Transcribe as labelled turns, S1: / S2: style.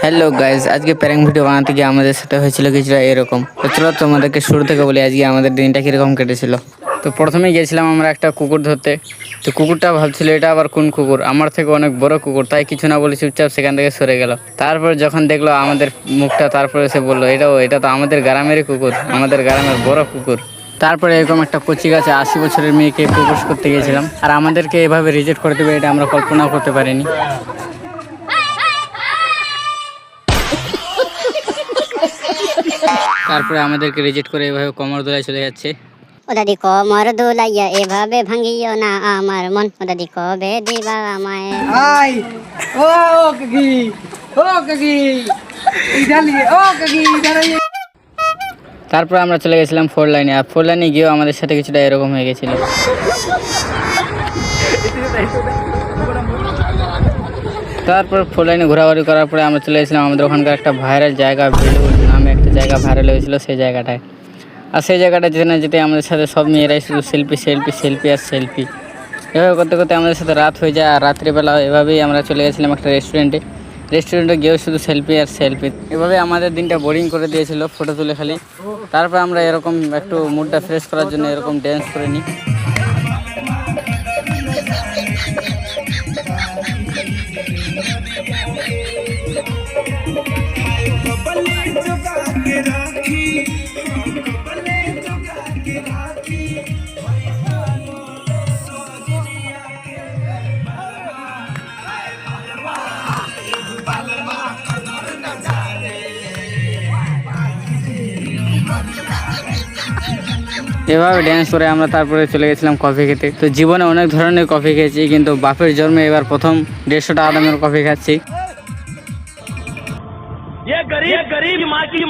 S1: Hello guys, আজকে prank video বানাতে গিয়ে আমাদের সাথে হয়েছিল কিছুটা এরকম। তো চলো তোমাদেরকে শুরু থেকে বলি আজকে আমাদের দিনটা কীরকম কেটেছিল। তো প্রথমে গিয়েছিলাম আমরা একটা কুকুর ধরতে। তো কুকুরটা ভাবছিল এটা আবার কোন কুকুর, আমার থেকে অনেক বড় কুকুর, তাই কিছু না বলে চুপচাপ সেখান থেকে সরে গেল। তারপর যখন দেখলো আমাদের মুখটা, তারপরে সে বললো এটা তো আমাদের গ্রামেরই কুকুর, আমাদের গ্রামের বড় কুকুর। তারপরে এরকম একটা কচি গাছে 80 বছরের মেয়েকে প্রপোজ করতে গিয়েছিলাম, আর আমাদেরকে এভাবে রিজেক্ট করে দেবে এটা আমরা কল্পনাও করতে পারিনি। তারপরে আমাদেরকে রিজেক্ট করে এভাবে কোমর দোলায় চলে যাচ্ছে।
S2: ও দাদি কোমর দোলাইয়া এভাবে ভাঙিও না আমার মন, ও দাদি কবে দিবা আমায়।
S3: আই ও কাকি, ও কাকি ইধালি, ও কাকি ইধারে।
S1: তারপর আমরা চলে গেছিলাম 4 লাইনে, আর 4 লাইনে গিয়েও আমাদের সাথে কিছুটা এরকম হয়ে গেছিল। তারপর 4 লাইনে ঘোরাঘুরি করার পরে আমরা চলে গেছিলাম আমাদের ওখানকার একটা ভাইরাল জায়গা, বেলুন নামে একটা জায়গা ভাইরাল হয়েছিল সেই জায়গাটায়। আর সেই জায়গাটা যেতে না যেতে আমাদের সাথে সব মেয়েরাই শুধু সেলফি সেলফি সেলফি আর সেলফি। এভাবে করতে করতে আমাদের সাথে রাত হয়ে যায়, আর রাত্রিবেলা এভাবেই আমরা চলে গেছিলাম একটা রেস্টুরেন্টে গিয়েও শুধু সেলফি আর সেলফি। এভাবে আমাদের দিনটা বোরিং করে দিয়েছিল, ফটো তুলে খালি। তারপর আমরা এরকম একটু মুডটা ফ্রেশ করার জন্য এরকম ড্যান্স করে নিই। এভাবে ড্যান্স করে আমরা তারপরে চলে গেছিলাম কফি খেতে। তো জীবনে অনেক ধরনের কফি খেয়েছি, কিন্তু বাপের জন্মে এবার প্রথম 150 টাকা দামের কফি খাচ্ছি।
S4: ये गरीब माँ की